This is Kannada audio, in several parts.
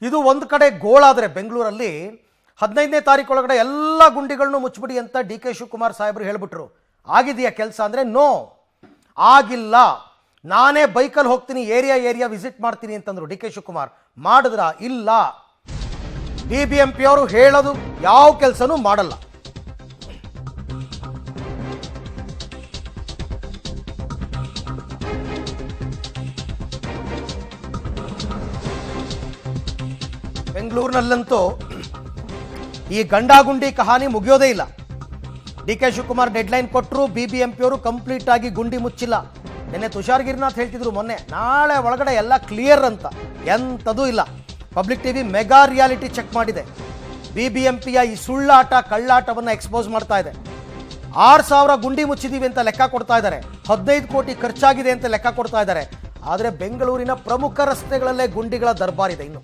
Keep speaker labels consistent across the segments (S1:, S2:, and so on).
S1: ಇದು ಒಂದು ಕಡೆ ಗೋಳಾದರೆ ಬೆಂಗಳೂರಲ್ಲಿ 15ನೇ ತಾರೀಕು ಒಳಗಡೆ ಎಲ್ಲ ಗುಂಡಿಗಳನ್ನು ಮುಚ್ಚಿಬಿಡಿ ಅಂತ ಡಿ ಕೆ ಶಿವಕುಮಾರ್ ಸಾಹೇಬರು ಹೇಳಿಬಿಟ್ರು. ಆಗಿದೆಯಾ ಕೆಲಸ ಅಂದರೆ ನೋ, ಆಗಿಲ್ಲ. ನಾನೇ ಬೈಕಲ್ಲಿ ಹೋಗ್ತೀನಿ, ಏರಿಯಾ ವಿಸಿಟ್ ಮಾಡ್ತೀನಿ ಅಂತಂದ್ರು ಡಿ ಕೆ ಶಿವಕುಮಾರ್. ಮಾಡಿದ್ರ? ಇಲ್ಲ. BBMP ಅವರು ಹೇಳೋದು ಯಾವ ಕೆಲಸನೂ ಮಾಡಲ್ಲ. ಬೆಂಗಳೂರಿನಲ್ಲಂತೂ ಈ ಗಂಡಾಗುಂಡಿ ಕಹಾನಿ ಮುಗಿಯೋದೇ ಇಲ್ಲ. ಡಿ ಕೆ ಶಿವಕುಮಾರ್ ಡೆಡ್ಲೈನ್ ಕೊಟ್ಟರು, BBMP ಅವರು ಕಂಪ್ಲೀಟ್ ಆಗಿ ಗುಂಡಿ ಮುಚ್ಚಿಲ್ಲ. ನಿನ್ನೆ ತುಷಾರ್ ಗಿರಿನಾಥ್ ಹೇಳ್ತಿದ್ರು ಮೊನ್ನೆ, ನಾಳೆ ಒಳಗಡೆ ಎಲ್ಲ ಕ್ಲಿಯರ್ ಅಂತ. ಎಂಥದೂ ಇಲ್ಲ. Public TV mega reality check ಮಾಡಿದೆ. BBMPಯ ಈ ಸುಳ್ಳಾಟ ಕಳ್ಳಾಟವನ್ನು ಎಕ್ಸ್ಪೋಸ್ ಮಾಡ್ತಾ ಇದೆ. 6,000 ಗುಂಡಿ ಮುಚ್ಚಿದೀವಿ ಅಂತ ಲೆಕ್ಕ ಕೊಡ್ತಾ ಇದ್ದಾರೆ, 15 ಕೋಟಿ ಖರ್ಚಾಗಿದೆ ಅಂತ ಲೆಕ್ಕ ಕೊಡ್ತಾ ಇದ್ದಾರೆ. ಆದರೆ ಬೆಂಗಳೂರಿನ ಪ್ರಮುಖ ರಸ್ತೆಗಳಲ್ಲೇ ಗುಂಡಿಗಳ ದರ್ಬಾರಿದೆ. ಇನ್ನು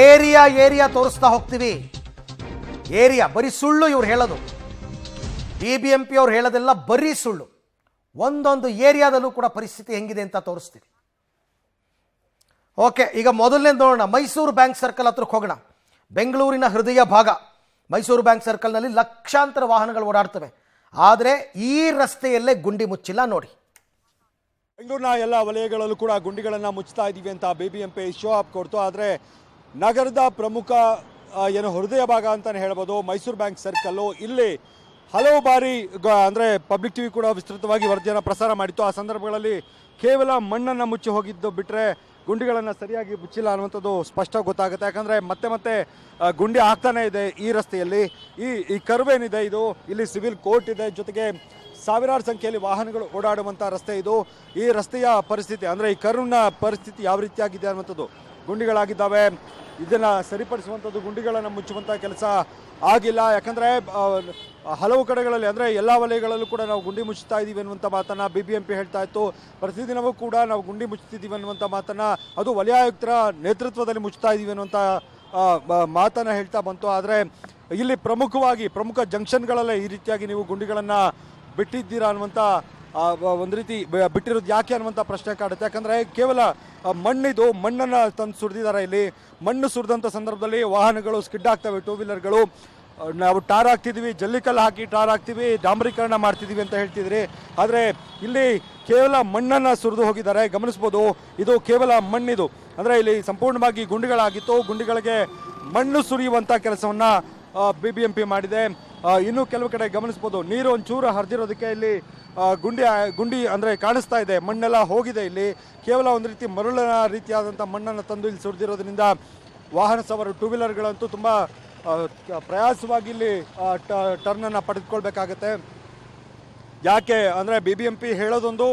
S1: ಏರಿಯಾ ತೋರಿಸ್ತಾ ಹೋಗ್ತೀವಿ. ಏರಿಯಾ ಬರೀ ಸುಳ್ಳು ಇವ್ರು ಹೇಳೋದು. BBMP ಅವ್ರು ಹೇಳೋದೆಲ್ಲ ಬರೀ ಸುಳ್ಳು. ಒಂದೊಂದು ಏರಿಯಾದಲ್ಲೂ ಕೂಡ ಪರಿಸ್ಥಿತಿ ಹೆಂಗಿದೆ ಅಂತ ತೋರಿಸ್ತೀವಿ. ಓಕೆ, ಈಗ ಮೊದಲನೇ ನೋಡೋಣ. ಮೈಸೂರು ಬ್ಯಾಂಕ್ ಸರ್ಕಲ್ ಹತ್ರಕ್ಕೆ ಹೋಗೋಣ. ಬೆಂಗಳೂರಿನ ಹೃದಯ ಭಾಗ ಮೈಸೂರು ಬ್ಯಾಂಕ್ ಸರ್ಕಲ್ನಲ್ಲಿ ಲಕ್ಷಾಂತರ ವಾಹನಗಳು ಓಡಾಡ್ತವೆ. ಆದರೆ ಈ ರಸ್ತೆಯಲ್ಲೇ ಗುಂಡಿ ಮುಚ್ಚಿಲ್ಲ ನೋಡಿ.
S2: ಬೆಂಗಳೂರಿನ ಎಲ್ಲ ವಲಯಗಳಲ್ಲೂ ಕೂಡ ಗುಂಡಿಗಳನ್ನು ಮುಚ್ತಾ ಇದ್ದೀವಿ ಅಂತ BBMP ಶೋ ಅಪ್ ಕೊಡ್ತು. ಆದರೆ ನಗರದ ಪ್ರಮುಖ ಹೃದಯ ಭಾಗ ಅಂತಲೇ ಹೇಳ್ಬೋದು ಮೈಸೂರು ಬ್ಯಾಂಕ್ ಸರ್ಕಲ್ಲು. ಇಲ್ಲಿ ಹಲವು ಬಾರಿ ಅಂದರೆ ಪಬ್ಲಿಕ್ ಟಿವಿ ಕೂಡ ವಿಸ್ತೃತವಾಗಿ ವರದಿಯನ್ನು ಪ್ರಸಾರ ಮಾಡಿತ್ತು. ಆ ಸಂದರ್ಭಗಳಲ್ಲಿ ಕೇವಲ ಮಣ್ಣನ್ನು ಮುಚ್ಚಿ ಹೋಗಿದ್ದು ಬಿಟ್ಟರೆ ಗುಂಡಿಗಳನ್ನು ಸರಿಯಾಗಿ ಮುಚ್ಚಿಲ್ಲ ಅನ್ನುವಂಥದ್ದು ಸ್ಪಷ್ಟ ಗೊತ್ತಾಗುತ್ತೆ. ಯಾಕಂದರೆ ಮತ್ತೆ ಗುಂಡಿ ಆಗ್ತಾನೇ ಇದೆ ಈ ರಸ್ತೆಯಲ್ಲಿ. ಈ ಕರ್ವ್ ಏನಿದೆ ಇದು, ಇಲ್ಲಿ ಸಿವಿಲ್ ಕೋರ್ಟ್ ಇದೆ, ಜೊತೆಗೆ ಸಾವಿರಾರು ಸಂಖ್ಯೆಯಲ್ಲಿ ವಾಹನಗಳು ಓಡಾಡುವಂಥ ರಸ್ತೆ ಇದು. ಈ ರಸ್ತೆಯ ಪರಿಸ್ಥಿತಿ ಅಂದರೆ ಈ ಕರ್ವ್ನ ಪರಿಸ್ಥಿತಿ ಯಾವ ರೀತಿಯಾಗಿದೆ ಅನ್ನುವಂಥದ್ದು, ಗುಂಡಿಗಳಾಗಿದ್ದಾವೆ. ಇದನ್ನು ಸರಿಪಡಿಸುವಂಥದ್ದು, ಗುಂಡಿಗಳನ್ನು ಮುಚ್ಚುವಂಥ ಕೆಲಸ ಆಗಿಲ್ಲ. ಯಾಕಂದರೆ ಹಲವು ಕಡೆಗಳಲ್ಲಿ ಅಂದರೆ ಎಲ್ಲ ವಲಯಗಳಲ್ಲೂ ಕೂಡ ನಾವು ಗುಂಡಿ ಮುಚ್ಚುತ್ತಾ ಇದ್ದೀವಿ ಅನ್ನುವಂಥ ಮಾತನ್ನು BBMP ಹೇಳ್ತಾ ಇತ್ತು. ಪ್ರತಿದಿನವೂ ಕೂಡ ನಾವು ಗುಂಡಿ ಮುಚ್ಚುತ್ತಿದ್ದೀವಿ ಅನ್ನುವಂಥ ಮಾತನ್ನು, ಅದು ವಲಯಾಯುಕ್ತರ ನೇತೃತ್ವದಲ್ಲಿ ಮುಚ್ಚುತ್ತಾ ಇದ್ದೀವಿ ಅನ್ನುವಂಥ ಮಾತನ್ನು ಹೇಳ್ತಾ ಬಂತು. ಆದರೆ ಇಲ್ಲಿ ಪ್ರಮುಖ ಜಂಕ್ಷನ್ಗಳಲ್ಲೇ ಈ ರೀತಿಯಾಗಿ ನೀವು ಗುಂಡಿಗಳನ್ನು ಬಿಟ್ಟಿದ್ದೀರಾ ಅನ್ನುವಂಥ ಒಂದು ರೀತಿ ಬಿಟ್ಟಿರೋದು ಯಾಕೆ ಅನ್ನುವಂಥ ಪ್ರಶ್ನೆ ಕಾಡುತ್ತೆ. ಯಾಕಂದರೆ ಕೇವಲ ಮಣ್ಣನ್ನು ತಂದು ಸುರಿದಿದ್ದಾರೆ. ಇಲ್ಲಿ ಮಣ್ಣು ಸುರಿದಂಥ ಸಂದರ್ಭದಲ್ಲಿ ವಾಹನಗಳು ಸ್ಕಿಡ್ ಆಗ್ತವೆ, ಟೂ ವೀಲರ್ಗಳು. ನಾವು ಟಾರ್ ಹಾಕ್ತಿದ್ದೀವಿ, ಜಲ್ಲಿಕಲ್ಲು ಹಾಕಿ ಟಾರ್ ಹಾಕ್ತೀವಿ, ಡಾಂಬರೀಕರಣ ಮಾಡ್ತಿದ್ದೀವಿ ಅಂತ ಹೇಳ್ತಿದ್ರಿ. ಆದರೆ ಇಲ್ಲಿ ಕೇವಲ ಮಣ್ಣನ್ನು ಸುರಿದು ಹೋಗಿದ್ದಾರೆ. ಗಮನಿಸ್ಬೋದು, ಇದು ಕೇವಲ ಮಣ್ಣಿದು. ಅಂದರೆ ಇಲ್ಲಿ ಸಂಪೂರ್ಣವಾಗಿ ಗುಂಡಿಗಳಾಗಿತ್ತು. ಗುಂಡಿಗಳಿಗೆ ಮಣ್ಣು ಸುರಿಯುವಂಥ ಕೆಲಸವನ್ನು BBMP ಮಾಡಿದೆ. ಇನ್ನೂ ಕೆಲವು ಕಡೆ ಗಮನಿಸ್ಬೋದು, ನೀರು ಒಂಚೂರು ಹರಿದಿರೋದಕ್ಕೆ ಇಲ್ಲಿ ಗುಂಡಿ ಅಂದರೆ ಕಾಣಿಸ್ತಾ ಇದೆ. ಮಣ್ಣೆಲ್ಲ ಹೋಗಿದೆ. ಇಲ್ಲಿ ಕೇವಲ ಒಂದು ರೀತಿ ಮರಳಿನ ರೀತಿಯಾದಂಥ ಮಣ್ಣನ್ನು ತಂದು ಇಲ್ಲಿ ಸುರಿದಿರೋದ್ರಿಂದ ವಾಹನ ಸವಾರರು, ಟೂ ವೀಲರ್ಗಳಂತೂ ತುಂಬ ಪ್ರಯಾಸವಾಗಿ ಇಲ್ಲಿ ಟರ್ನನ್ನು ಪಡೆದುಕೊಳ್ಬೇಕಾಗತ್ತೆ. ಯಾಕೆ ಅಂದರೆ BBMP ಹೇಳೋದೊಂದು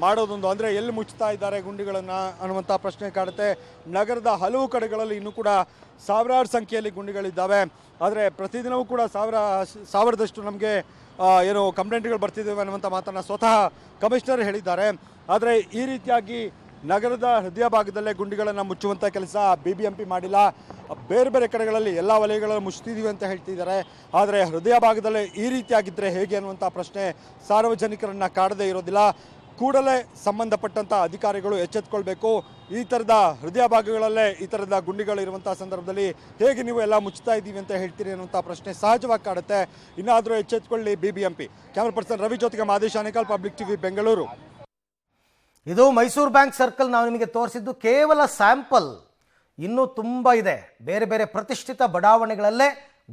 S2: ಮಾಡೋದೊಂದು. ಅಂದರೆ ಎಲ್ಲಿ ಮುಚ್ತಾ ಇದ್ದಾರೆ ಗುಂಡಿಗಳನ್ನು ಅನ್ನುವಂಥ ಪ್ರಶ್ನೆ ಕಾಡುತ್ತೆ. ನಗರದ ಹಲವು ಕಡೆಗಳಲ್ಲಿ ಇನ್ನೂ ಕೂಡ ಸಾವಿರಾರು ಸಂಖ್ಯೆಯಲ್ಲಿ ಗುಂಡಿಗಳಿದ್ದಾವೆ. ಆದರೆ ಪ್ರತಿದಿನವೂ ಕೂಡ ಸಾವಿರದಷ್ಟು ನಮಗೆ ಕಂಪ್ಲೇಂಟ್ಗಳು ಬರ್ತಿದ್ದೇವೆ ಅನ್ನುವಂಥ ಮಾತನ್ನು ಸ್ವತಃ ಕಮಿಷನರ್ ಹೇಳಿದ್ದಾರೆ. ಆದರೆ ಈ ರೀತಿಯಾಗಿ ನಗರದ ಹೃದಯ ಭಾಗದಲ್ಲೇ ಗುಂಡಿಗಳನ್ನು ಮುಚ್ಚುವಂಥ ಕೆಲಸ BBMP ಮಾಡಿಲ್ಲ. ಬೇರೆ ಕಡೆಗಳಲ್ಲಿ ಎಲ್ಲ ವಲಯಗಳನ್ನು ಮುಚ್ತಿದ್ದೀವಿ ಅಂತ ಹೇಳ್ತಿದ್ದಾರೆ. ಆದರೆ ಹೃದಯ ಭಾಗದಲ್ಲೇ ಈ ರೀತಿಯಾಗಿದ್ದರೆ ಹೇಗೆ ಅನ್ನುವಂಥ ಪ್ರಶ್ನೆ ಸಾರ್ವಜನಿಕರನ್ನು ಕಾಡದೇ ಇರೋದಿಲ್ಲ. ಕೂಡಲೇ ಸಂಬಂಧಪಟ್ಟಂಥ ಅಧಿಕಾರಿಗಳು ಎಚ್ಚೆತ್ತುಕೊಳ್ಬೇಕು. ಈ ಥರದ ಹೃದಯ ಭಾಗಗಳಲ್ಲೇ ಈ ಥರದ ಗುಂಡಿಗಳು ಇರುವಂಥ ಸಂದರ್ಭದಲ್ಲಿ ಹೇಗೆ ನೀವು ಎಲ್ಲ ಮುಚ್ತಾ ಇದ್ದೀವಿ ಅಂತ ಹೇಳ್ತೀರಿ ಅನ್ನುವಂಥ ಪ್ರಶ್ನೆ ಸಹಜವಾಗಿ ಕಾಡುತ್ತೆ. ಇನ್ನಾದರೂ ಎಚ್ಚೆತ್ತುಕೊಳ್ಳಿ BBMP. ಕ್ಯಾಮರಾ ಪರ್ಸನ್ ರವಿ ಜೊತೆಗೆ ಮಾದೇಶ್ ಆನೇಕಲ್, ಪಬ್ಲಿಕ್ ಟಿವಿ, ಬೆಂಗಳೂರು.
S1: ಇದು ಮೈಸೂರು ಬ್ಯಾಂಕ್ ಸರ್ಕಲ್ ನಾವು ನಿಮಗೆ ತೋರಿಸಿದ್ದು ಕೇವಲ ಸ್ಯಾಂಪಲ್. ಇನ್ನೂ ತುಂಬ ಇದೆ. ಬೇರೆ ಪ್ರತಿಷ್ಠಿತ ಬಡಾವಣೆಗಳಲ್ಲೇ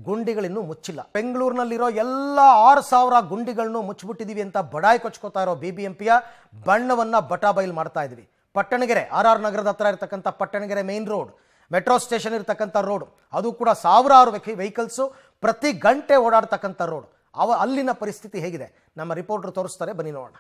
S1: ಗುಂಡಿಗಳಿನ್ನೂ ಮುಚ್ಚಿಲ್ಲ. ಬೆಂಗಳೂರಿನಲ್ಲಿರೋ ಎಲ್ಲ 6,000 ಗುಂಡಿಗಳನ್ನು ಮುಚ್ಚಿಬಿಟ್ಟಿದ್ದೀವಿ ಅಂತ ಬಡಾಯಿ ಕೊಚ್ಕೋತಾ ಇರೋ BBMPಯ ಬಣ್ಣವನ್ನು ಬಟಾಬೈಲ್ ಮಾಡ್ತಾ ಇದ್ದೀವಿ. ಪಟ್ಟಣಗೆರೆ, RR ನಗರದ ಹತ್ರ ಇರತಕ್ಕಂಥ Pattanagere main road, metro station ಇರತಕ್ಕಂಥ ರೋಡ್, ಅದು ಕೂಡ ಸಾವಿರಾರು ವೆಹಿಕಲ್ಸು ಪ್ರತಿ ಗಂಟೆ ಓಡಾಡ್ತಕ್ಕಂಥ ರೋಡ್. ಅಲ್ಲಿನ ಪರಿಸ್ಥಿತಿ ಹೇಗಿದೆ ನಮ್ಮ ರಿಪೋರ್ಟರ್ ತೋರಿಸ್ತಾರೆ, ಬನ್ನಿ ನೋಡೋಣ.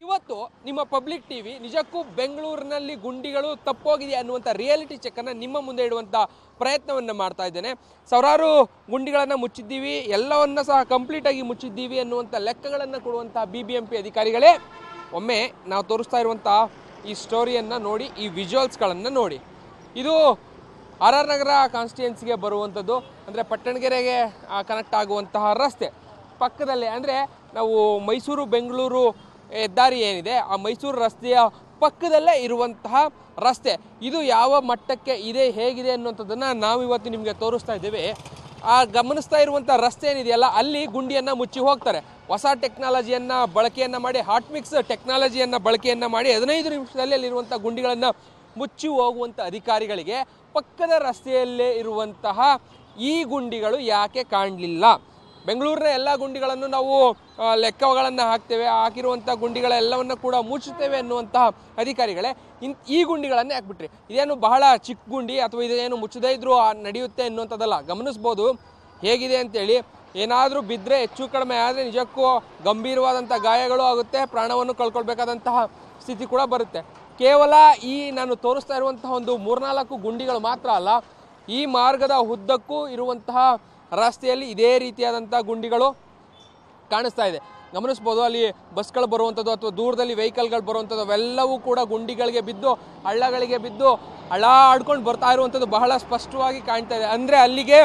S3: ಇವತ್ತು ನಿಮ್ಮ ಪಬ್ಲಿಕ್ ಟಿವಿ ನಿಜಕ್ಕೂ ಬೆಂಗಳೂರಿನಲ್ಲಿ ಗುಂಡಿಗಳು ತಪ್ಪೋಗಿದೆ ಅನ್ನುವಂಥ ರಿಯಾಲಿಟಿ ಚೆಕ್ಕನ್ನು ನಿಮ್ಮ ಮುಂದೆ ಇಡುವಂಥ ಪ್ರಯತ್ನವನ್ನು ಮಾಡ್ತಾ ಇದ್ದೇನೆ. ಸಾವಿರಾರು ಗುಂಡಿಗಳನ್ನು ಮುಚ್ಚಿದ್ದೀವಿ, ಎಲ್ಲವನ್ನ ಸಹ ಕಂಪ್ಲೀಟಾಗಿ ಮುಚ್ಚಿದ್ದೀವಿ ಅನ್ನುವಂಥ ಲೆಕ್ಕಗಳನ್ನು ಕೊಡುವಂಥ BBMP ಅಧಿಕಾರಿಗಳೇ, ಒಮ್ಮೆ ನಾವು ತೋರಿಸ್ತಾ ಇರುವಂಥ ಈ ಸ್ಟೋರಿಯನ್ನು ನೋಡಿ, ಈ ವಿಜುವಲ್ಸ್ಗಳನ್ನು ನೋಡಿ. ಇದು RR ನಗರ ಕಾನ್ಸ್ಟಿಟ್ಯೂನ್ಸಿಗೆ ಬರುವಂಥದ್ದು. ಅಂದರೆ ಪಟ್ಟಣಗೆರೆಗೆ ಕನೆಕ್ಟ್ ಆಗುವಂತಹ ರಸ್ತೆ ಪಕ್ಕದಲ್ಲೇ, ಅಂದರೆ ನಾವು ಮೈಸೂರು ಬೆಂಗಳೂರು ಹೆದ್ದಾರಿ ಏನಿದೆ ಆ ಮೈಸೂರು ರಸ್ತೆಯ ಪಕ್ಕದಲ್ಲೇ ಇರುವಂತಹ ರಸ್ತೆ ಇದು ಯಾವ ಮಟ್ಟಕ್ಕೆ ಇದೆ, ಹೇಗಿದೆ ಅನ್ನುವಂಥದ್ದನ್ನು ನಾವು ಇವತ್ತು ನಿಮಗೆ ತೋರಿಸ್ತಾ ಇದ್ದೇವೆ. ಆ ಗಮನಿಸ್ತಾ ಇರುವಂಥ ರಸ್ತೆ ಏನಿದೆಯಲ್ಲ, ಅಲ್ಲಿ ಗುಂಡಿಯನ್ನು ಮುಚ್ಚಿ ಹೋಗ್ತಾರೆ. ಹೊಸ ಟೆಕ್ನಾಲಜಿಯನ್ನು ಬಳಕೆಯನ್ನು ಮಾಡಿ, ಹಾಟ್ ಮಿಕ್ಸ್ ಟೆಕ್ನಾಲಜಿಯನ್ನು ಬಳಕೆಯನ್ನು ಮಾಡಿ 15 ನಿಮಿಷದಲ್ಲಿ ಅಲ್ಲಿರುವಂಥ ಗುಂಡಿಗಳನ್ನು ಮುಚ್ಚಿ ಹೋಗುವಂಥ ಅಧಿಕಾರಿಗಳಿಗೆ ಪಕ್ಕದ ರಸ್ತೆಯಲ್ಲೇ ಇರುವಂತಹ ಈ ಗುಂಡಿಗಳು ಯಾಕೆ ಕಾಣಲಿಲ್ಲ? ಬೆಂಗಳೂರಿನ ಎಲ್ಲ ಗುಂಡಿಗಳನ್ನು ನಾವು ಲೆಕ್ಕಗಳನ್ನು ಹಾಕ್ತೇವೆ, ಹಾಕಿರುವಂಥ ಗುಂಡಿಗಳೆಲ್ಲವನ್ನು ಕೂಡ ಮುಚ್ಚುತ್ತೇವೆ ಅನ್ನುವಂತಹ ಅಧಿಕಾರಿಗಳೇ ಈ ಗುಂಡಿಗಳನ್ನೇ ಹಾಕ್ಬಿಟ್ರಿ. ಇದೇನು ಬಹಳ ಚಿಕ್ಕ ಗುಂಡಿ ಅಥವಾ ಇದೇನು ಮುಚ್ಚದೇ ಇದ್ರೂ ನಡೆಯುತ್ತೆ ಅನ್ನುವಂಥದ್ದಲ್ಲ. ಗಮನಿಸ್ಬೋದು ಹೇಗಿದೆ ಅಂತೇಳಿ. ಏನಾದರೂ ಬಿದ್ದರೆ, ಹೆಚ್ಚು ಕಡಿಮೆ ಆದರೆ ನಿಜಕ್ಕೂ ಗಂಭೀರವಾದಂಥ ಗಾಯಗಳು ಆಗುತ್ತೆ, ಪ್ರಾಣವನ್ನು ಕಳ್ಕೊಳ್ಬೇಕಾದಂತಹ ಸ್ಥಿತಿ ಕೂಡ ಬರುತ್ತೆ. ಕೇವಲ ಈ ನಾನು ತೋರಿಸ್ತಾ ಇರುವಂತಹ ಒಂದು 3-4 ಗುಂಡಿಗಳು ಮಾತ್ರ ಅಲ್ಲ, ಈ ಮಾರ್ಗದ ಉದ್ದಕ್ಕೂ ಇರುವಂತಹ ರಸ್ತೆಯಲ್ಲಿ ಇದೇ ರೀತಿಯಾದಂಥ ಗುಂಡಿಗಳು ಕಾಣಿಸ್ತಾ ಇದೆ. ಗಮನಿಸ್ಬೋದು, ಅಲ್ಲಿ ಬಸ್ಗಳು ಬರುವಂಥದ್ದು ಅಥವಾ ದೂರದಲ್ಲಿ ವೆಹಿಕಲ್ಗಳು ಬರುವಂಥದ್ದು ಅವೆಲ್ಲವೂ ಕೂಡ ಗುಂಡಿಗಳಿಗೆ ಬಿದ್ದು, ಹಳ್ಳಗಳಿಗೆ ಬಿದ್ದು ಆಡ್ಕೊಂಡು ಬರ್ತಾ ಇರುವಂಥದ್ದು ಬಹಳ ಸ್ಪಷ್ಟವಾಗಿ ಕಾಣ್ತಾ ಇದೆ. ಅಂದರೆ ಅಲ್ಲಿಗೆ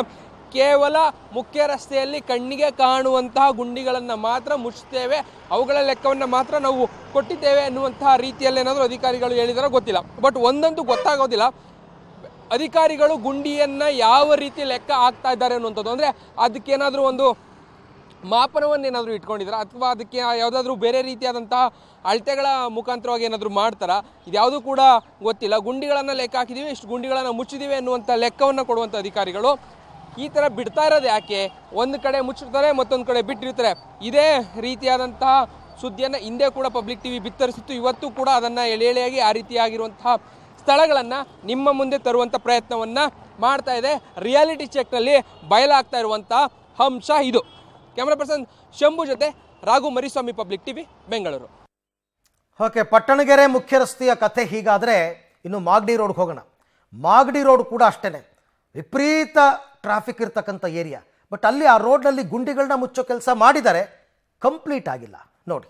S3: ಕೇವಲ ಮುಖ್ಯ ರಸ್ತೆಯಲ್ಲಿ ಕಣ್ಣಿಗೆ ಕಾಣುವಂತಹ ಗುಂಡಿಗಳನ್ನು ಮಾತ್ರ ಮುಚ್ಚುತ್ತೇವೆ, ಅವುಗಳ ಲೆಕ್ಕವನ್ನು ಮಾತ್ರ ನಾವು ಕೊಟ್ಟಿದ್ದೇವೆ ಅನ್ನುವಂತಹ ರೀತಿಯಲ್ಲಿ ಏನಾದರೂ ಅಧಿಕಾರಿಗಳು ಹೇಳಿದಾರೋ ಗೊತ್ತಿಲ್ಲ. ಬಟ್ ಒಂದಂತೂ ಗೊತ್ತಾಗೋದಿಲ್ಲ, ಅಧಿಕಾರಿಗಳು ಗುಂಡಿಯನ್ನು ಯಾವ ರೀತಿ ಲೆಕ್ಕ ಹಾಕ್ತಾ ಇದ್ದಾರೆ ಅನ್ನುವಂಥದ್ದು. ಅಂದರೆ ಅದಕ್ಕೇನಾದರೂ ಒಂದು ಮಾಪನವನ್ನೇನಾದರೂ ಇಟ್ಕೊಂಡಿದ್ದಾರೆ ಅಥವಾ ಅದಕ್ಕೆ ಯಾವುದಾದ್ರೂ ಬೇರೆ ರೀತಿಯಾದಂತಹ ಅಳತೆಗಳ ಮುಖಾಂತರವಾಗಿ ಏನಾದರೂ ಮಾಡ್ತಾರಾ, ಇದ್ಯಾವುದೂ ಕೂಡ ಗೊತ್ತಿಲ್ಲ. ಗುಂಡಿಗಳನ್ನು ಲೆಕ್ಕ ಹಾಕಿದ್ದೀವಿ, ಇಷ್ಟು ಗುಂಡಿಗಳನ್ನು ಮುಚ್ಚಿದ್ದೀವಿ ಅನ್ನುವಂಥ ಲೆಕ್ಕವನ್ನು ಕೊಡುವಂಥ ಅಧಿಕಾರಿಗಳು ಈ ಥರ ಬಿಡ್ತಾ ಇರೋದು ಯಾಕೆ? ಒಂದು ಕಡೆ ಮುಚ್ಚಿರ್ತಾರೆ, ಮತ್ತೊಂದು ಕಡೆ ಬಿಟ್ಟಿರ್ತಾರೆ. ಇದೇ ರೀತಿಯಾದಂತಹ ಸುದ್ದಿಯನ್ನು ಹಿಂದೆ ಕೂಡ ಪಬ್ಲಿಕ್ ಟಿವಿ ಬಿತ್ತರಿಸಿತ್ತು. ಇವತ್ತು ಕೂಡ ಅದನ್ನು ಎಳೆಯಾಗಿ ಆ ರೀತಿಯಾಗಿರುವಂತಹ ಸ್ಥಳಗಳನ್ನು ನಿಮ್ಮ ಮುಂದೆ ತರುವಂಥ ಪ್ರಯತ್ನವನ್ನು ಮಾಡ್ತಾ ಇದೆ. ರಿಯಾಲಿಟಿ ಚೆಕ್ನಲ್ಲಿ ಬಯಲಾಗ್ತಾ ಇರುವಂಥ ಅಂಶ ಇದು. ಕ್ಯಾಮ್ರಾ ಪರ್ಸನ್ ಶಂಭು ಜೊತೆ Raghu Mariswamy, public TV, Bengaluru.
S1: Okay, Pattanagere ಮುಖ್ಯ ರಸ್ತೆಯ ಕಥೆ ಹೀಗಾದರೆ ಇನ್ನು ಮಾಗಡಿ ರೋಡ್ಗೆ ಹೋಗೋಣ. ಮಾಗಡಿ ರೋಡ್ ಕೂಡ ಅಷ್ಟೇ ವಿಪರೀತ ಟ್ರಾಫಿಕ್ ಇರ್ತಕ್ಕಂಥ ಏರಿಯಾ. ಬಟ್ ಅಲ್ಲಿ ಆ ರೋಡ್ನಲ್ಲಿ ಗುಂಡಿಗಳನ್ನ ಮುಚ್ಚೋ ಕೆಲಸ ಮಾಡಿದ್ದಾರೆ, ಕಂಪ್ಲೀಟ್ ಆಗಿಲ್ಲ ನೋಡಿ.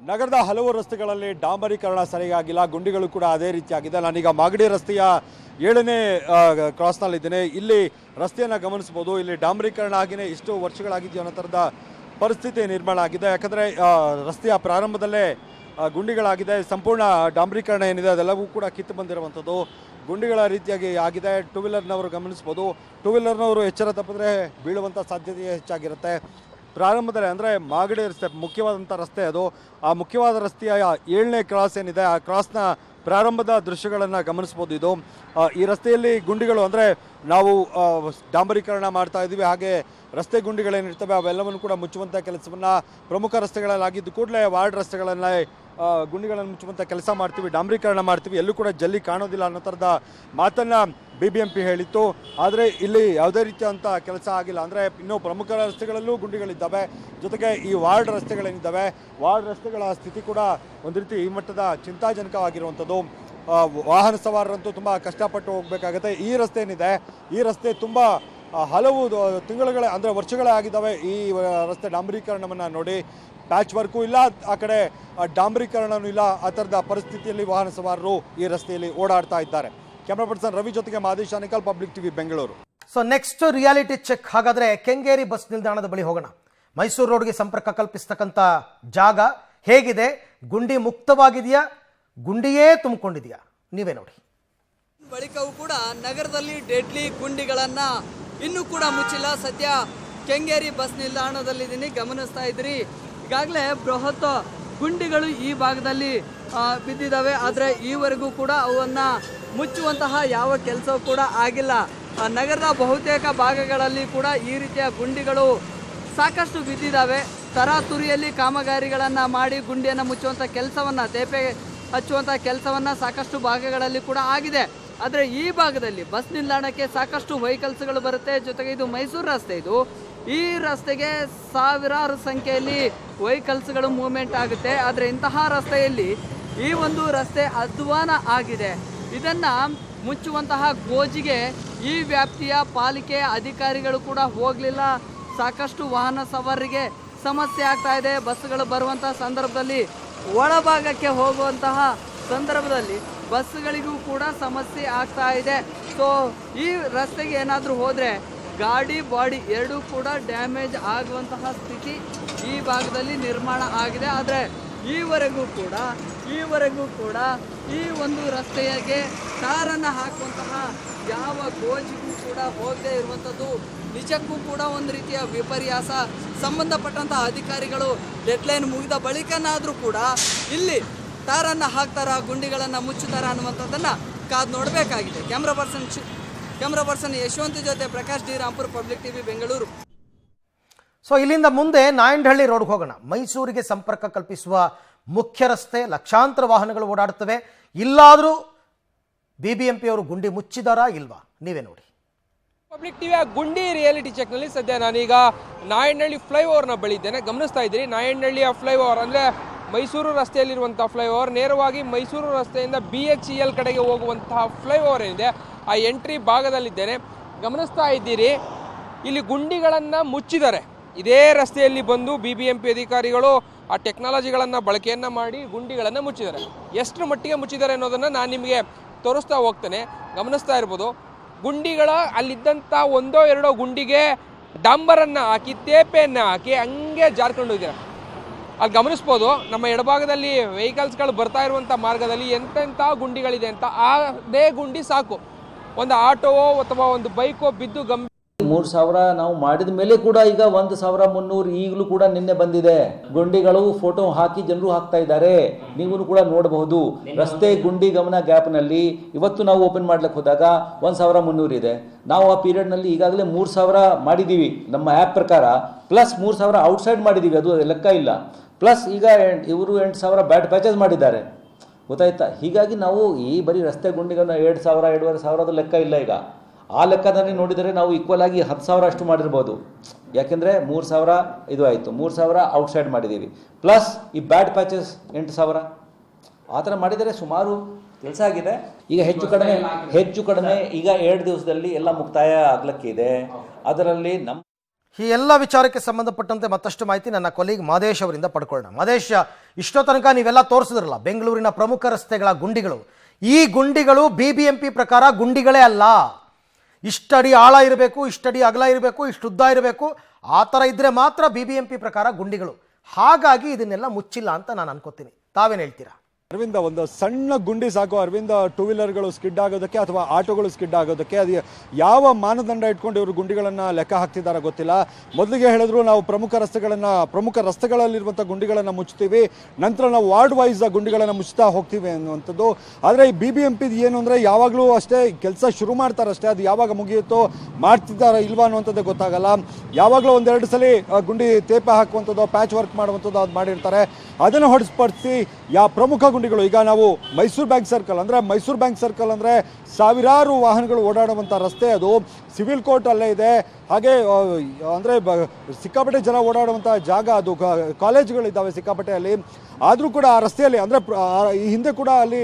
S2: ನಗರದ ಹಲವು ರಸ್ತೆಗಳಲ್ಲಿ ಡಾಂಬರೀಕರಣ ಸರಿಯಾಗಿಲ್ಲ, ಗುಂಡಿಗಳು ಕೂಡ ಅದೇ ರೀತಿಯಾಗಿದೆ. ನಾನೀಗ ಮಾಗಡಿ ರಸ್ತೆಯ 7ನೇ ಕ್ರಾಸ್ನಲ್ಲಿದ್ದೇನೆ. ಇಲ್ಲಿ ರಸ್ತೆಯನ್ನು ಗಮನಿಸ್ಬೋದು. ಇಲ್ಲಿ ಡಾಂಬರೀಕರಣ ಆಗಿನೇ ಎಷ್ಟು ವರ್ಷಗಳಾಗಿದೆಯೋ ಅನ್ನೋ ಥರದ ಪರಿಸ್ಥಿತಿ ನಿರ್ಮಾಣ ಆಗಿದೆ. ಯಾಕಂದರೆ ರಸ್ತೆಯ ಪ್ರಾರಂಭದಲ್ಲೇ ಗುಂಡಿಗಳಾಗಿದೆ. ಸಂಪೂರ್ಣ ಡಾಂಬರೀಕರಣ ಏನಿದೆ ಅದೆಲ್ಲವೂ ಕೂಡ ಕಿತ್ತು ಬಂದಿರುವಂಥದ್ದು ಗುಂಡಿಗಳ ರೀತಿಯಾಗಿ ಆಗಿದೆ. ಟೂ ವೀಲರ್ನವರು ಗಮನಿಸ್ಬೋದು. ಟೂ ವೀಲರ್ನವರು ಎಚ್ಚರ ತಪ್ಪಿದ್ರೆ ಬೀಳುವಂಥ ಸಾಧ್ಯತೆ ಹೆಚ್ಚಾಗಿರುತ್ತೆ. ಪ್ರಾರಂಭದಲ್ಲಿ ಅಂದರೆ ಮಾಗಡಿ ರಸ್ತೆ ಮುಖ್ಯವಾದಂಥ ರಸ್ತೆ ಅದು. ಆ ಮುಖ್ಯವಾದ ರಸ್ತೆಯ 7ನೇ ಕ್ರಾಸ್ ಏನಿದೆ, ಆ ಕ್ರಾಸ್ನ ಪ್ರಾರಂಭದ ದೃಶ್ಯಗಳನ್ನು ಗಮನಿಸ್ಬೋದು. ಇದು ಈ ರಸ್ತೆಯಲ್ಲಿ ಗುಂಡಿಗಳು ಅಂದರೆ ನಾವು ಡಾಂಬರೀಕರಣ ಮಾಡ್ತಾ ಇದ್ದೀವಿ, ಹಾಗೆ ರಸ್ತೆ ಗುಂಡಿಗಳೇನಿರ್ತವೆ ಅವೆಲ್ಲವನ್ನು ಕೂಡ ಮುಚ್ಚುವಂಥ ಕೆಲಸವನ್ನು ಪ್ರಮುಖ ರಸ್ತೆಗಳಲ್ಲಾಗಿದ್ದು ಕೂಡಲೇ ವಾರ್ಡ್ ರಸ್ತೆಗಳನ್ನ ಗುಂಡಿಗಳನ್ನು ಮುಚ್ಚುವಂಥ ಕೆಲಸ ಮಾಡ್ತೀವಿ, ಡಾಂಬರೀಕರಣ ಮಾಡ್ತೀವಿ, ಎಲ್ಲೂ ಕೂಡ ಜಲ್ಲಿ ಕಾಣೋದಿಲ್ಲ ಅನ್ನೋ ಥರದ ಮಾತನ್ನು BBMP ಹೇಳಿತ್ತು. ಆದರೆ ಇಲ್ಲಿ ಯಾವುದೇ ರೀತಿಯಂಥ ಕೆಲಸ ಆಗಿಲ್ಲ. ಅಂದರೆ ಇನ್ನೂ ಪ್ರಮುಖ ರಸ್ತೆಗಳಲ್ಲೂ ಗುಂಡಿಗಳಿದ್ದಾವೆ, ಜೊತೆಗೆ ಈ ವಾರ್ಡ್ ರಸ್ತೆಗಳೇನಿದ್ದಾವೆ ವಾರ್ಡ್ ರಸ್ತೆಗಳ ಸ್ಥಿತಿ ಕೂಡ ಒಂದು ರೀತಿ ಈ ಮಟ್ಟದ ಚಿಂತಾಜನಕವಾಗಿರುವಂಥದ್ದು. ವಾಹನ ಸವಾರರಂತೂ ತುಂಬ ಕಷ್ಟಪಟ್ಟು ಹೋಗಬೇಕಾಗುತ್ತೆ. ಈ ರಸ್ತೆ ಏನಿದೆ ಈ ರಸ್ತೆ ತುಂಬ ಹಲವು ತಿಂಗಳುಗಳೇ ಅಂದರೆ ವರ್ಷಗಳೇ ಆಗಿದ್ದಾವೆ ಈ ರಸ್ತೆ ಡಾಂಬರೀಕರಣವನ್ನು ನೋಡಿ. ಪ್ಯಾಚ್ ವರ್ಕು ಇಲ್ಲ, ಆ ಕಡೆ ಡಾಂಬರೀಕರಣನೂ ಇಲ್ಲ. ಆ ಥರದ ಪರಿಸ್ಥಿತಿಯಲ್ಲಿ ವಾಹನ ಸವಾರರು ಈ ರಸ್ತೆಯಲ್ಲಿ ಓಡಾಡ್ತಾ ಇದ್ದಾರೆ. ಕ್ಯಾಮ್ರಾ ಪರ್ಸನ್ ರವಿ ಜೊತೆಗೆ Madesh Anekal, public TV, Bengaluru.
S1: So next reality check ಹಾಗಾದರೆ ಕೆಂಗೇರಿ ಬಸ್ ನಿಲ್ದಾಣದ ಬಳಿ ಹೋಗೋಣ. ಮೈಸೂರು ರೋಡ್ಗೆ ಸಂಪರ್ಕ ಕಲ್ಪಿಸ್ತಕ್ಕಂಥ ಜಾಗ ಹೇಗಿದೆ? ಗುಂಡಿ ಮುಕ್ತವಾಗಿದೆಯಾ, ಗುಂಡಿಯೇ ತುಂಬಿಕೊಂಡಿದೆಯಾ? ನೀವೇ ನೋಡಿ.
S4: ಬಳಿಕವೂ ಕೂಡ ನಗರದಲ್ಲಿ ಡೆಡ್ಲಿ ಗುಂಡಿಗಳನ್ನು ಇನ್ನೂ ಕೂಡ ಮುಚ್ಚಿಲ್ಲ. ಸದ್ಯ ಕೆಂಗೇರಿ ಬಸ್ ನಿಲ್ದಾಣದಲ್ಲಿದ್ದೀನಿ, ಗಮನಿಸ್ತಾ ಇದ್ರಿ. ಈಗಾಗಲೇ ಬೃಹತ್ ಗುಂಡಿಗಳು ಈ ಭಾಗದಲ್ಲಿ ಬಿದ್ದಿದ್ದಾವೆ. ಆದರೆ ಈವರೆಗೂ ಕೂಡ ಅವನ್ನು ಮುಚ್ಚುವಂತಹ ಯಾವ ಕೆಲಸವೂ ಕೂಡ ಆಗಿಲ್ಲ. ನಗರದ ಬಹುತೇಕ ಭಾಗಗಳಲ್ಲಿ ಕೂಡ ಈ ರೀತಿಯ ಗುಂಡಿಗಳು ಸಾಕಷ್ಟು ಬಿದ್ದಿದ್ದಾವೆ. ತರಾತುರಿಯಲ್ಲಿ ಕಾಮಗಾರಿಗಳನ್ನು ಮಾಡಿ ಗುಂಡಿಯನ್ನು ಮುಚ್ಚುವಂಥ ಕೆಲಸವನ್ನು, ತೇಪೆ ಹಚ್ಚುವಂಥ ಕೆಲಸವನ್ನು ಸಾಕಷ್ಟು ಭಾಗಗಳಲ್ಲಿ ಕೂಡ ಆಗಿದೆ. ಆದರೆ ಈ ಭಾಗದಲ್ಲಿ ಬಸ್ ನಿಲ್ದಾಣಕ್ಕೆ ಸಾಕಷ್ಟು ವೆಹಿಕಲ್ಸ್ಗಳು ಬರುತ್ತೆ. ಜೊತೆಗೆ ಇದು ಮೈಸೂರು ರಸ್ತೆ, ಇದು ಈ ರಸ್ತೆಗೆ ಸಾವಿರಾರು ಸಂಖ್ಯೆಯಲ್ಲಿ ವೆಹಿಕಲ್ಸ್ಗಳು ಮೂವ್ಮೆಂಟ್ ಆಗುತ್ತೆ. ಆದರೆ ಇಂತಹ ರಸ್ತೆಯಲ್ಲಿ ಈ ಒಂದು ರಸ್ತೆ ಅಧ್ವಾನ ಆಗಿದೆ. ಇದನ್ನು ಮುಚ್ಚುವಂತಹ ಗೋಜಿಗೆ ಈ ವ್ಯಾಪ್ತಿಯ ಪಾಲಿಕೆ ಅಧಿಕಾರಿಗಳು ಕೂಡ ಹೋಗಲಿಲ್ಲ. ಸಾಕಷ್ಟು ವಾಹನ ಸವಾರರಿಗೆ ಸಮಸ್ಯೆ ಆಗ್ತಾ ಇದೆ. ಬಸ್ಸುಗಳು ಬರುವಂತಹ ಸಂದರ್ಭದಲ್ಲಿ ಒಳಭಾಗಕ್ಕೆ ಹೋಗುವಂತಹ ಸಂದರ್ಭದಲ್ಲಿ ಬಸ್ಸುಗಳಿಗೂ ಕೂಡ ಸಮಸ್ಯೆ ಆಗ್ತಾ ಇದೆ. ಸೊ ಈ ರಸ್ತೆಗೆ ಏನಾದರೂ ಹೋದರೆ ಗಾಡಿ ಬಾಡಿ ಎರಡೂ ಕೂಡ ಡ್ಯಾಮೇಜ್ ಆಗುವಂತಹ ಸ್ಥಿತಿ ಈ ಭಾಗದಲ್ಲಿ ನಿರ್ಮಾಣ ಆಗಿದೆ. ಆದರೆ ಈವರೆಗೂ ಕೂಡ ಈ ಈವರೆಗೂ ಕೂಡ ಈ ಒಂದು ರಸ್ತೆಗೆ ಟಾರನ್ನು ಹಾಕುವಂತಹ ಯಾವ ಗೋಜಿಗೂ ಕೂಡ ಹೋಗದೇ ಇರುವಂಥದ್ದು ನಿಜಕ್ಕೂ ಕೂಡ ಒಂದು ರೀತಿಯ ವಿಪರ್ಯಾಸ. ಸಂಬಂಧಪಟ್ಟಂತಹ ಅಧಿಕಾರಿಗಳು ಡೆಡ್ಲೈನ್ ಮುಗಿದ ಬಳಿಕನಾದರೂ ಕೂಡ ಇಲ್ಲಿ ಟಾರನ್ನು ಹಾಕ್ತಾರ, ಗುಂಡಿಗಳನ್ನು ಮುಚ್ಚುತ್ತಾರ ಅನ್ನುವಂಥದ್ದನ್ನು ಕಾದು ನೋಡಬೇಕಾಗಿದೆ. ಕ್ಯಾಮ್ರಾ ಪರ್ಸನ್ ಯಶವಂತ್ ಜೊತೆ Prakash D Rampur, public TV, Bengaluru.
S1: So ಇಲ್ಲಿಂದ ಮುಂದೆ ನಾಯಂಡಹಳ್ಳಿ ರೋಡ್ಗೆ ಹೋಗೋಣ. ಮೈಸೂರಿಗೆ ಸಂಪರ್ಕ ಕಲ್ಪಿಸುವ ಮುಖ್ಯ ರಸ್ತೆ, ಲಕ್ಷಾಂತರ ವಾಹನಗಳು ಓಡಾಡ್ತವೆ. ಇಲ್ಲಾದರೂ BBMP ಅವರು ಗುಂಡಿ ಮುಚ್ಚಿದಾರಾ ಇಲ್ವಾ ನೀವೇ ನೋಡಿ.
S3: ಪಬ್ಲಿಕ್ ಟಿವಿಯ ಗುಂಡಿ ರಿಯಾಲಿಟಿ ಚೆಕ್ನಲ್ಲಿ ಸದ್ಯ ನಾನೀಗ ನಾಯಂಡಹಳ್ಳಿ ಫ್ಲೈಓವರ್ನ ಬಳಿ ಇದ್ದೇನೆ. ಗಮನಿಸ್ತಾ ಇದ್ದೀರಿ, ನಾಯಂಡಹಳ್ಳಿಯ ಫ್ಲೈಓವರ್ ಅಂದರೆ ಮೈಸೂರು ರಸ್ತೆಯಲ್ಲಿರುವಂಥ ಫ್ಲೈಓವರ್, ನೇರವಾಗಿ ಮೈಸೂರು ರಸ್ತೆಯಿಂದ BHEL ಕಡೆಗೆ ಹೋಗುವಂತಹ ಫ್ಲೈಓವರ್ ಏನಿದೆ ಆ ಎಂಟ್ರಿ ಭಾಗದಲ್ಲಿದ್ದೇನೆ. ಗಮನಿಸ್ತಾ ಇದ್ದೀರಿ, ಇಲ್ಲಿ ಗುಂಡಿಗಳನ್ನು ಮುಚ್ಚಿದ್ದಾರೆ. ಇದೇ ರಸ್ತೆಯಲ್ಲಿ ಬಂದು BBMP ಅಧಿಕಾರಿಗಳು ಆ ಟೆಕ್ನಾಲಜಿಗಳನ್ನು ಬಳಕೆಯನ್ನು ಮಾಡಿ ಗುಂಡಿಗಳನ್ನು ಮುಚ್ಚಿದ್ದಾರೆ. ಎಷ್ಟು ಮಟ್ಟಿಗೆ ಮುಚ್ಚಿದ್ದಾರೆ ಅನ್ನೋದನ್ನು ನಾನು ನಿಮಗೆ ತೋರಿಸ್ತಾ ಹೋಗ್ತೇನೆ. ಗಮನಿಸ್ತಾ ಇರ್ಬೋದು, ಗುಂಡಿಗಳ ಅಲ್ಲಿದ್ದಂಥ ಒಂದೋ ಎರಡೋ ಗುಂಡಿಗೆ ಡಾಂಬರನ್ನು ಹಾಕಿ, ತೇಪೆಯನ್ನು ಹಾಕಿ ಹಂಗೆ ಜಾರ್ಕೊಂಡು ಹೋಗಿದ್ದಾರೆ. ಅಲ್ಲಿ ಗಮನಿಸ್ಬೋದು, ನಮ್ಮ ಎಡಭಾಗದಲ್ಲಿ ವೆಹಿಕಲ್ಸ್ಗಳು ಬರ್ತಾ ಇರುವಂಥ ಮಾರ್ಗದಲ್ಲಿ ಎಂತೆಂಥ ಗುಂಡಿಗಳಿದೆ ಅಂತ. ಅದೇ ಗುಂಡಿ ಸಾಕು ಒಂದು ಆಟೋವೋ ಅಥವಾ ಒಂದು ಬೈಕೋ ಬಿದ್ದು
S5: 3,000 ನಾವು ಮಾಡಿದ ಮೇಲೆ ಕೂಡ ಈಗ 1,300 ಈಗಲೂ ಕೂಡ ನಿನ್ನೆ ಬಂದಿದೆ. ಗುಂಡಿಗಳು ಫೋಟೋ ಹಾಕಿ ಜನರು ಹಾಕ್ತಾ ಇದ್ದಾರೆ, ನೀವು ಕೂಡ ನೋಡಬಹುದು. ರಸ್ತೆ ಗುಂಡಿ ಗಮನ ಗ್ಯಾಪ್ನಲ್ಲಿ ಇವತ್ತು ನಾವು ಓಪನ್ ಮಾಡ್ಲಿಕ್ಕೆ ಹೋದಾಗ 1,300 ಇದೆ. ನಾವು ಆ ಪೀರಿಯಡ್ನಲ್ಲಿ ಈಗಾಗಲೇ 3,000 ಮಾಡಿದ್ದೀವಿ ನಮ್ಮ ಆ್ಯಪ್ ಪ್ರಕಾರ, ಪ್ಲಸ್ 3,000 ಔಟ್ಸೈಡ್ ಮಾಡಿದ್ದೀವಿ, ಅದು ಲೆಕ್ಕ ಇಲ್ಲ. ಪ್ಲಸ್ ಈಗ ಇವರು 8,000 ಬ್ಯಾಟ್ ಪ್ಯಾಚಸ್ ಮಾಡಿದ್ದಾರೆ, ಗೊತ್ತಾಯ್ತಾ. ಹೀಗಾಗಿ ನಾವು ಈ ಬರೀ ರಸ್ತೆ ಗುಂಡಿಗಳನ್ನ 2,000 2,500 ಅದು ಲೆಕ್ಕ ಇಲ್ಲ. ಈಗ ಆ ಲೆಕ್ಕದಲ್ಲಿ ನೋಡಿದರೆ ನಾವು ಈಕ್ವಲ್ ಆಗಿ 10,000 ಅಷ್ಟು ಮಾಡಿರ್ಬೋದು. ಯಾಕೆಂದರೆ 3,000 ಇದು ಆಯಿತು, 3,000 ಔಟ್ಸೈಡ್ ಮಾಡಿದ್ದೀವಿ, ಪ್ಲಸ್ ಈ ಬ್ಯಾಡ್ ಪ್ಯಾಚಸ್ 8,000 ಆ ಥರ ಮಾಡಿದರೆ ಸುಮಾರು ಕೆಲಸ ಆಗಿದೆ. ಈಗ ಹೆಚ್ಚು ಕಡಿಮೆ ಈಗ 2 ದಿವಸದಲ್ಲಿ ಎಲ್ಲ ಮುಕ್ತಾಯ ಆಗ್ಲಿಕ್ಕಿದೆ. ಅದರಲ್ಲಿ
S1: ಈ ಎಲ್ಲ ವಿಚಾರಕ್ಕೆ ಸಂಬಂಧಪಟ್ಟಂತೆ ಮತ್ತಷ್ಟು ಮಾಹಿತಿ ನನ್ನ ಕೊಲೀಗ್ ಮಾದೇಶ್ ಅವರಿಂದ ಪಡ್ಕೊಳ್ಳೋಣ. ಮಾದೇಶ್, ಇಷ್ಟೋ ತನಕ ನೀವೆಲ್ಲ ತೋರಿಸಿದ್ರಲ್ಲ ಬೆಂಗಳೂರಿನ ಪ್ರಮುಖ ರಸ್ತೆಗಳ ಗುಂಡಿಗಳು. ಈ ಗುಂಡಿಗಳು BBMP ಪ್ರಕಾರ ಗುಂಡಿಗಳೇ ಅಲ್ಲ. ಇಷ್ಟಡಿ ಆಳ ಇರಬೇಕು, ಇಷ್ಟಡಿ ಅಗಲ ಇರಬೇಕು, ಇಷ್ಟು ಉದ್ದ ಇರಬೇಕು, ಆ ಥರ ಇದ್ದರೆ ಮಾತ್ರ BBMP ಪ್ರಕಾರ ಗುಂಡಿಗಳು. ಹಾಗಾಗಿ ಇದನ್ನೆಲ್ಲ ಮುಚ್ಚಿಲ್ಲ ಅಂತ ನಾನು ಅನ್ಕೋತೀನಿ. ತಾವೇನು ಹೇಳ್ತೀರಾ?
S2: ಅರವಿಂದ, ಒಂದು ಸಣ್ಣ ಗುಂಡಿ ಸಾಕು ಅರವಿಂದ, ಟೂ ವೀಲರ್ಗಳು ಸ್ಕಿಡ್ ಆಗೋದಕ್ಕೆ ಅಥವಾ ಆಟೋಗಳು ಸ್ಕಿಡ್ ಆಗೋದಕ್ಕೆ. ಅದು ಯಾವ ಮಾನದಂಡ ಇಟ್ಕೊಂಡು ಇವರು ಗುಂಡಿಗಳನ್ನು ಲೆಕ್ಕ ಹಾಕ್ತಿದ್ದಾರೆ ಗೊತ್ತಿಲ್ಲ. ಮೊದಲಿಗೆ ಹೇಳಿದ್ರು ನಾವು ಪ್ರಮುಖ ರಸ್ತೆಗಳಲ್ಲಿರುವಂಥ ಗುಂಡಿಗಳನ್ನು ಮುಚ್ತೀವಿ, ನಂತರ ನಾವು ವಾರ್ಡ್ ವೈಸ್ ಗುಂಡಿಗಳನ್ನು ಮುಚ್ತಾ ಹೋಗ್ತೀವಿ ಅನ್ನುವಂಥದ್ದು. ಆದರೆ ಈ BBMP ಏನು ಅಂದರೆ ಯಾವಾಗಲೂ ಅಷ್ಟೇ ಕೆಲಸ ಶುರು ಮಾಡ್ತಾರಷ್ಟೇ, ಅದು ಯಾವಾಗ ಮುಗಿಯುತ್ತೋ ಮಾಡ್ತಿದ್ದಾರಾ ಇಲ್ವಾ ಅನ್ನುವಂಥದ್ದು ಗೊತ್ತಾಗಲ್ಲ. ಯಾವಾಗಲೂ 1-2 ಸಲ ಗುಂಡಿ ತೇಪ ಹಾಕುವಂಥದ್ದು, ಪ್ಯಾಚ್ ವರ್ಕ್ ಮಾಡುವಂಥದ್ದು ಅದು ಮಾಡಿರ್ತಾರೆ. ಅದನ್ನು ಹೊರತುಪಡಿಸಿ ಪ್ರಮುಖ ಗುಂಡಿಗಳು, ಈಗ ನಾವು ಮೈಸೂರು ಬ್ಯಾಂಕ್ ಸರ್ಕಲ್ ಅಂದರೆ ಸಾವಿರಾರು ವಾಹನಗಳು ಓಡಾಡುವಂಥ ರಸ್ತೆ, ಅದು ಸಿವಿಲ್ ಕೋರ್ಟ್ ಅಲ್ಲೇ ಇದೆ. ಹಾಗೆ ಅಂದರೆ ಸಿಕ್ಕಾಪಟ್ಟೆ ಜನ ಓಡಾಡುವಂಥ ಜಾಗ, ಅದು ಕಾಲೇಜುಗಳಿದ್ದಾವೆ ಸಿಕ್ಕಾಪಟ್ಟೆ ಅಲ್ಲಿ. ಆದರೂ ಕೂಡ ಆ ರಸ್ತೆಯಲ್ಲಿ ಅಂದರೆ ಈ ಹಿಂದೆ ಕೂಡ ಅಲ್ಲಿ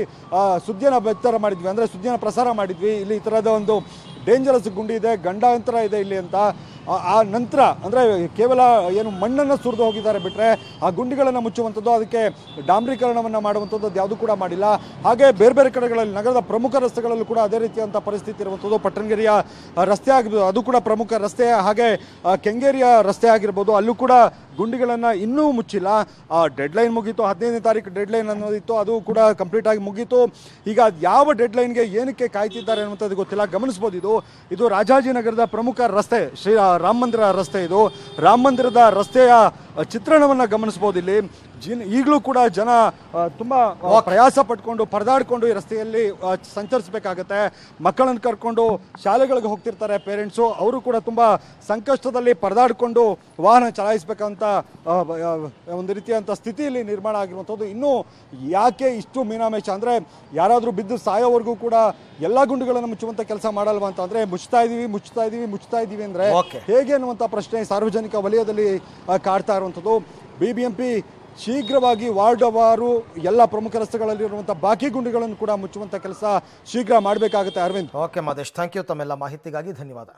S2: ಸುದ್ದಿಯನ್ನು ಪ್ರಸಾರ ಮಾಡಿದ್ವಿ. ಇಲ್ಲಿ ಈ ಥರದ ಒಂದು ಡೇಂಜರಸ್ ಗುಂಡಿ ಇದೆ, ಗಂಡಾಂತರ ಇದೆ ಇಲ್ಲಿ ಅಂತ. ಆ ನಂತರ ಅಂದರೆ ಕೇವಲ ಏನು ಮಣ್ಣನ್ನು ಸುರಿದು ಹೋಗಿದ್ದಾರೆ ಬಿಟ್ಟರೆ ಆ ಗುಂಡಿಗಳನ್ನು ಮುಚ್ಚುವಂಥದ್ದು, ಅದಕ್ಕೆ ಡಾಂಬರೀಕರಣವನ್ನು ಮಾಡುವಂಥದ್ದು ಅದು ಯಾವುದೂ ಕೂಡ ಮಾಡಿಲ್ಲ. ಹಾಗೆ ಬೇರೆ ಕಡೆಗಳಲ್ಲಿ ನಗರದ ಪ್ರಮುಖ ರಸ್ತೆಗಳಲ್ಲೂ ಕೂಡ ಅದೇ ರೀತಿಯಂಥ ಪರಿಸ್ಥಿತಿ ಇರುವಂಥದ್ದು. ಪಟ್ಟಣಗೆರೆಯ ರಸ್ತೆ ಆಗಿರ್ಬೋದು, ಅದು ಕೂಡ ಪ್ರಮುಖ ರಸ್ತೆ. ಹಾಗೆ ಕೆಂಗೇರಿಯ ರಸ್ತೆ ಆಗಿರ್ಬೋದು, ಅಲ್ಲೂ ಕೂಡ ಗುಂಡಿಗಳನ್ನು ಇನ್ನೂ ಮುಚ್ಚಿಲ್ಲ. ಡೆಡ್ಲೈನ್ ಮುಗೀತು, 15ನೇ ತಾರೀಕು ಡೆಡ್ಲೈನ್ ಅನ್ನೋದಿತ್ತು, ಅದು ಕೂಡ ಕಂಪ್ಲೀಟ್ ಆಗಿ ಮುಗೀತು. ಈಗ ಯಾವ ಡೆಡ್ಲೈನ್ಗೆ ಏನಕ್ಕೆ ಕಾಯ್ತಿದ್ದಾರೆ ಅನ್ನುವಂಥದ್ದು ಗೊತ್ತಿಲ್ಲ. ಗಮನಿಸ್ಬೋದು, ಇದು ರಾಜಾಜಿನಗರದ ಪ್ರಮುಖ ರಸ್ತೆ, ರಾಮ ಮಂದಿರ ರಸ್ತೆ. ಇದು ರಾಮ ಮಂದಿರದ ರಸ್ತೆಯ ಚಿತ್ರಣವನ್ನು ಗಮನಿಸ್ಬೋದು. ಇಲ್ಲಿ ಈಗಲೂ ಕೂಡ ಜನ ತುಂಬ ಪ್ರಯಾಸ ಪಟ್ಕೊಂಡು ಪರದಾಡಿಕೊಂಡು ಈ ರಸ್ತೆಯಲ್ಲಿ ಸಂಚರಿಸಬೇಕಾಗತ್ತೆ. ಮಕ್ಕಳನ್ನು ಕರ್ಕೊಂಡು ಶಾಲೆಗಳಿಗೆ ಹೋಗ್ತಿರ್ತಾರೆ ಪೇರೆಂಟ್ಸು, ಅವರು ಕೂಡ ತುಂಬ ಸಂಕಷ್ಟದಲ್ಲಿ ಪರದಾಡಿಕೊಂಡು ವಾಹನ ಚಲಾಯಿಸಬೇಕಂತ ಒಂದು ರೀತಿಯಂಥ ಸ್ಥಿತಿಯಲ್ಲಿ ನಿರ್ಮಾಣ ಆಗಿರುವಂಥದ್ದು. ಇನ್ನೂ ಯಾಕೆ ಇಷ್ಟು ಮೀನಾಮೇಷ ಅಂದರೆ ಯಾರಾದರೂ ಬಿದ್ದು ಸಾಯೋವರೆಗೂ ಕೂಡ ಎಲ್ಲ ಗುಂಡಿಗಳನ್ನು ಮುಚ್ಚುವಂಥ ಕೆಲಸ ಮಾಡಲ್ವಾ ಅಂತ. ಅಂದರೆ ಮುಚ್ತಾ ಇದ್ದೀವಿ ಅಂದರೆ ಹೇಗೆ ಅನ್ನುವಂಥ ಪ್ರಶ್ನೆ ಸಾರ್ವಜನಿಕ ವಲಯದಲ್ಲಿ ಕಾಡ್ತಾ ಇರುವಂಥದ್ದು. BBMP ಶೀಘ್ರವಾಗಿ ವಾರ್ಡವಾರು ಎಲ್ಲ ಪ್ರಮುಖ ರಸ್ತೆಗಳಲ್ಲಿರುವಂಥ ಬಾಕಿ ಗುಂಡಿಗಳನ್ನು ಕೂಡ ಮುಚ್ಚುವಂಥ ಕೆಲಸ ಶೀಘ್ರ ಮಾಡಬೇಕಾಗುತ್ತೆ. Arvind.
S1: Okay Madesh, thank you. ತಮ್ಮೆಲ್ಲ ಮಾಹಿತಿಗಾಗಿ ಧನ್ಯವಾದ.